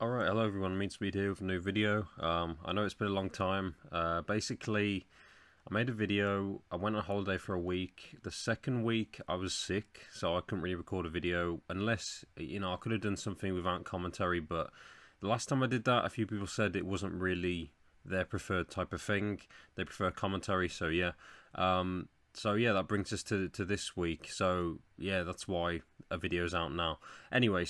Alright, hello everyone, MeanSpeed here with a new video. I know it's been a long time. Basically, I made a video, I went on holiday for a week. The second week I was sick, so I couldn't really record a video unless, I could have done something without commentary, but the last time I did that, a few people said it wasn't really their preferred type of thing. They prefer commentary, so yeah. That brings us to this week. So yeah, that's why a video's out now. Anyway,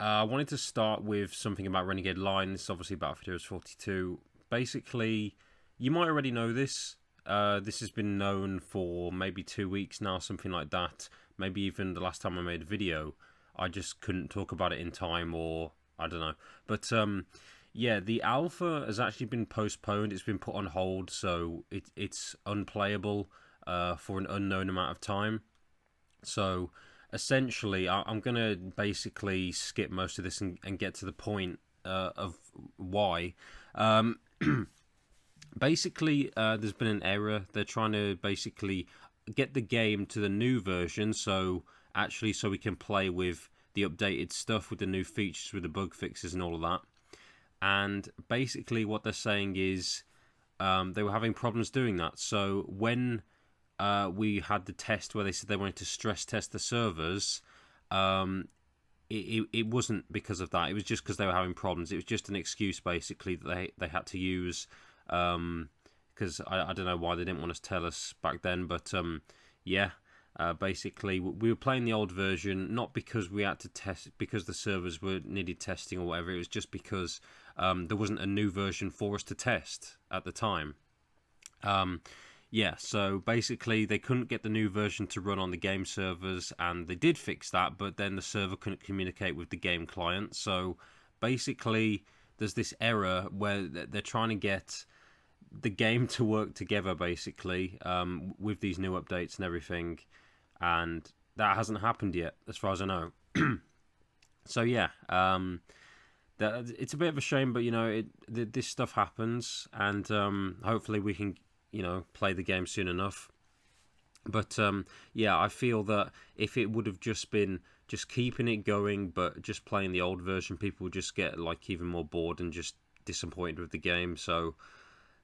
I wanted to start with something about Renegade Line. This is obviously about Heroes 42. Basically, you might already know this. This has been known for maybe 2 weeks now, something like that. Maybe even the last time I made a video, I just couldn't talk about it in time, or I don't know. But the alpha has actually been postponed. It's been put on hold, so it's unplayable for an unknown amount of time. So essentially, I'm going to basically skip most of this and get to the point of why. Basically, there's been an error. They're trying to basically get the game to the new version, so we can play with the updated stuff, with the new features, with the bug fixes and all of that. And basically what they're saying is they were having problems doing that. So when we had the test where they said they wanted to stress test the servers, it wasn't because of that. It was just because they were having problems. It was just an excuse, basically, that they had to use, because I don't know why they didn't want to tell us back then, but basically we were playing the old version, not because we had to test, because the servers needed testing or whatever. It was just because there wasn't a new version for us to test at the time. So basically they couldn't get the new version to run on the game servers, and they did fix that, but then the server couldn't communicate with the game client. So basically there's this error where they're trying to get the game to work together, basically, with these new updates and everything, and that hasn't happened yet, as far as I know. It's a bit of a shame, but this stuff happens, and hopefully we can play the game soon enough. But I feel that if it would have just been just keeping it going, but just playing the old version, people would just get even more bored and just disappointed with the game. So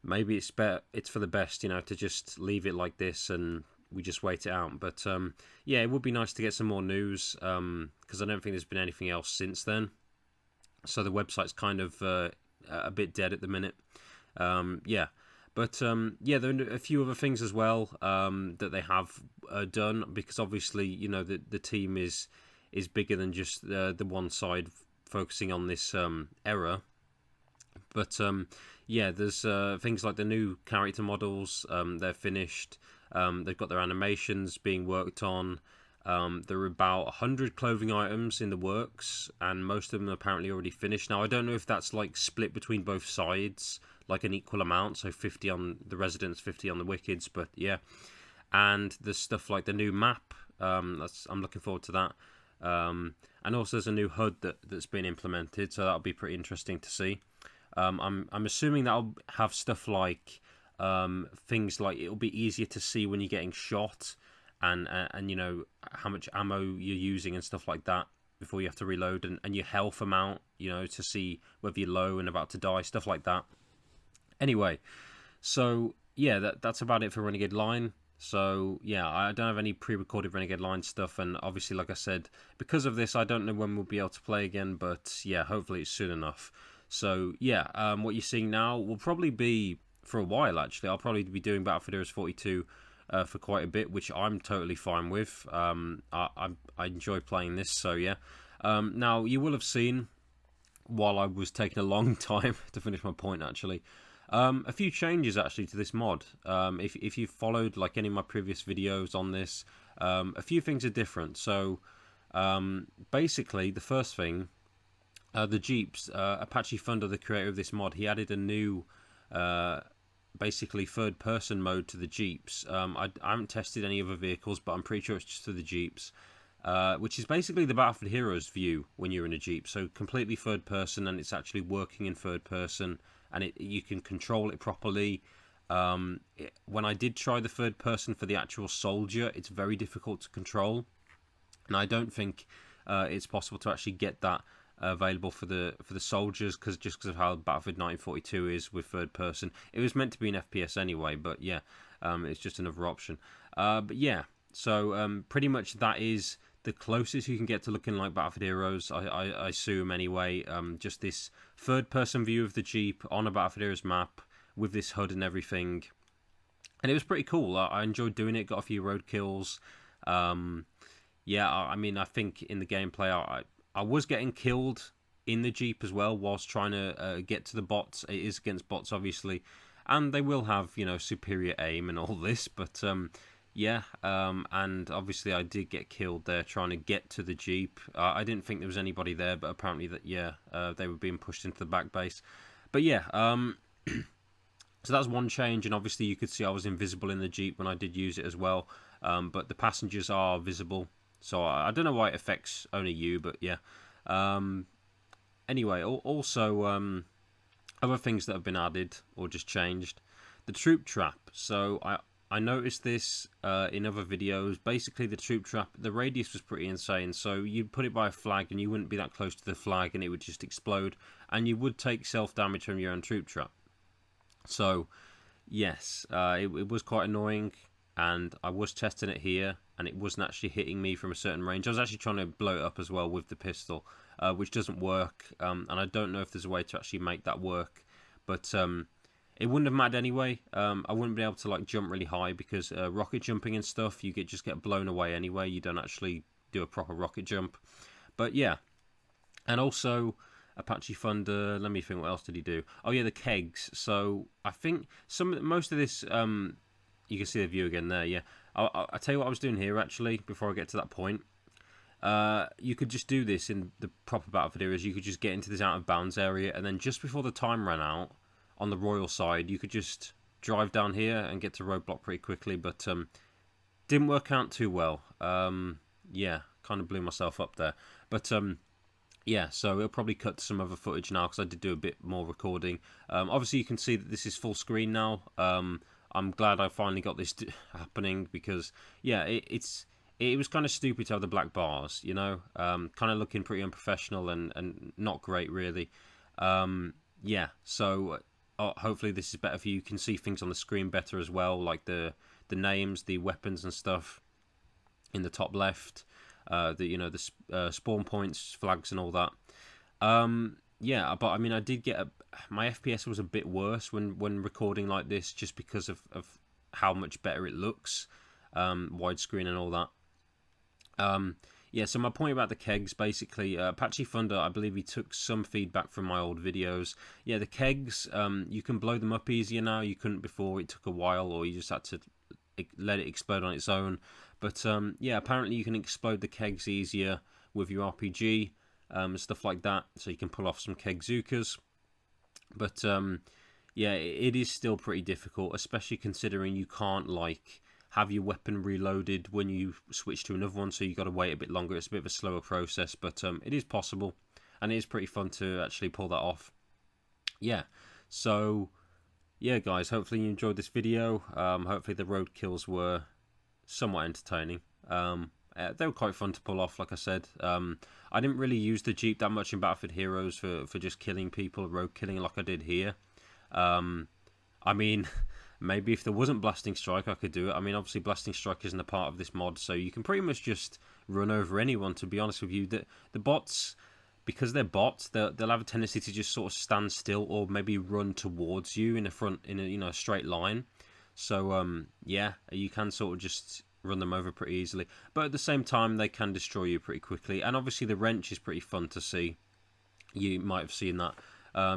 maybe it's for the best, to just leave it like this and we just wait it out. But it would be nice to get some more news, because I don't think there's been anything else since then. So the website's kind of a bit dead at the minute. But there are a few other things as well that they have done, because obviously the team is bigger than just the one side focusing on this error. But there's things like the new character models. They're finished. They've got their animations being worked on. There are about 100 clothing items in the works, and most of them are apparently already finished. Now, I don't know if that's split between both sides, an equal amount, so 50 on the Residents, 50 on the Wickeds, but yeah. And there's stuff like the new map. I'm looking forward to that. And also there's a new HUD that's been implemented, so that'll be pretty interesting to see. I'm assuming that'll have stuff like things like it'll be easier to see when you're getting shot, and how much ammo you're using and stuff like that before you have to reload, and your health amount, to see whether you're low and about to die, stuff like that. Anyway, so that's about it for Renegade Line. So I don't have any pre-recorded Renegade Line stuff, and obviously, like I said, because of this, I don't know when we'll be able to play again, but hopefully it's soon enough. So what you're seeing now will probably be for a while. Actually, I'll probably be doing Battlefield Heroes 42 for quite a bit, which I'm totally fine with. I enjoy playing this, so now you will have seen, while I was taking a long time to finish my point, actually, a few changes actually to this mod. If you've followed any of my previous videos on this, a few things are different. So basically, the first thing, the Jeeps, Apache Thunder, the creator of this mod, he added a new basically third-person mode to the Jeeps. I haven't tested any other vehicles, but I'm pretty sure it's just for the Jeeps, which is basically the Battlefield Heroes view when you're in a Jeep. So completely third-person, and it's actually working in third-person, and you can control it properly. When I did try the third-person for the actual soldier, it's very difficult to control, and I don't think it's possible to actually get that available for the soldiers, because of how Battlefield 1942 is with third person. It was meant to be an FPS anyway, but yeah, it's just another option. But yeah, so pretty much that is the closest you can get to looking like Battlefield Heroes, I assume anyway. Just this third person view of the Jeep on a Battlefield Heroes map with this HUD and everything. And it was pretty cool. I enjoyed doing it, got a few roadkills. Yeah, I mean, I think in the gameplay, I was getting killed in the Jeep as well whilst trying to get to the bots. It is against bots, obviously, and they will have, you know, superior aim and all this, but yeah, and obviously I did get killed there trying to get to the Jeep. I didn't think there was anybody there, but apparently that, yeah, they were being pushed into the back base. But yeah, so that's one change, and obviously you could see I was invisible in the Jeep when I did use it as well, but the passengers are visible, so I don't know why it affects only you, but yeah. Anyway, also other things that have been added or just changed. The troop trap. So I noticed this in other videos. Basically, the troop trap, the radius was pretty insane. So you'd put it by a flag and you wouldn't be that close to the flag and it would just explode. And you would take self-damage from your own troop trap. So, yes, it was quite annoying. And I was testing it here and it wasn't actually hitting me from a certain range. I was actually trying to blow it up as well with the pistol, which doesn't work. And I don't know if there's a way to actually make that work. But it wouldn't have mattered anyway. I wouldn't be able to like jump really high because rocket jumping and stuff, you just get blown away anyway. You don't actually do a proper rocket jump. But yeah, and also Apache Thunder. Let me think. What else did he do? Oh yeah, the kegs. So I think most of this. You can see the view again there. Yeah, I'll tell you what I was doing here actually. Before I get to that point. You could just do this in the proper Battlefield areas. You could just get into this out of bounds area, and then just before the time ran out on the Royal side, you could just drive down here and get to roadblock pretty quickly, but didn't work out too well. Yeah, kind of blew myself up there. But yeah, so it'll probably cut to some other footage now because I did do a bit more recording. Obviously, you can see that this is full screen now. I'm glad I finally got this happening because, yeah, it was kind of stupid to have the black bars, you know, kind of looking pretty unprofessional and not great, really. Yeah, so hopefully this is better for you. You can see things on the screen better as well, like the names, the weapons and stuff in the top left, the spawn points, flags and all that. Yeah, but I mean, I did get my FPS was a bit worse when recording like this, just because of how much better it looks, widescreen and all that. Yeah, so my point about the kegs, basically, Apache Thunder, I believe he took some feedback from my old videos. Yeah, the kegs, you can blow them up easier now. You couldn't before. It took a while, or you just had to let it explode on its own. But yeah, apparently you can explode the kegs easier with your RPG and stuff like that. So you can pull off some keg zookas. But yeah, it is still pretty difficult, especially considering you can't like have your weapon reloaded when you switch to another one, so you got to wait a bit longer. It's a bit of a slower process, but it is possible, and it is pretty fun to actually pull that off. Yeah, so yeah, guys, hopefully you enjoyed this video. Hopefully the roadkills were somewhat entertaining. They were quite fun to pull off, like I said. I didn't really use the Jeep that much in Battlefield Heroes for just killing people, road killing like I did here. I mean, maybe if there wasn't Blasting Strike, I could do it. I mean, obviously, Blasting Strike isn't a part of this mod, so you can pretty much just run over anyone, to be honest with you. The bots, because they're bots, they'll have a tendency to just sort of stand still or maybe run towards you in a straight line. So, yeah, you can sort of just run them over pretty easily. But at the same time, they can destroy you pretty quickly. And obviously, the wrench is pretty fun to see. You might have seen that.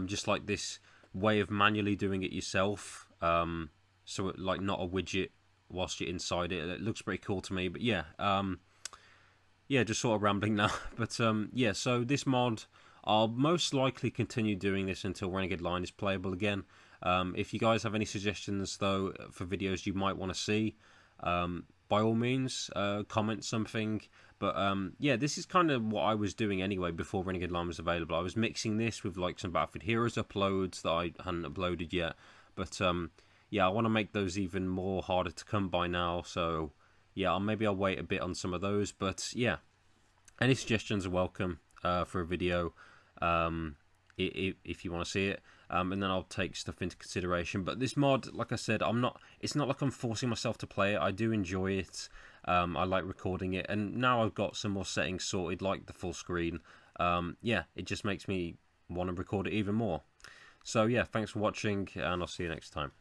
Just like this way of manually doing it yourself, so like not a widget whilst you're inside it. It looks pretty cool to me. But yeah, yeah, just sort of rambling now. But yeah, so this mod, I'll most likely continue doing this until Renegade Line is playable again. If you guys have any suggestions though for videos you might want to see, by all means comment something. But yeah, this is kind of what I was doing anyway before Renegade Line was available. I was mixing this with like some Battlefield Heroes uploads that I hadn't uploaded yet. But yeah, I want to make those even more harder to come by now. So yeah, maybe I'll wait a bit on some of those. But yeah, any suggestions are welcome for a video. if you want to see it. And then I'll take stuff into consideration. But this mod, like I said, it's not like I'm forcing myself to play it. I do enjoy it. I like recording it, and now I've got some more settings sorted, like the full screen. Yeah, it just makes me want to record it even more. So yeah, thanks for watching, and I'll see you next time.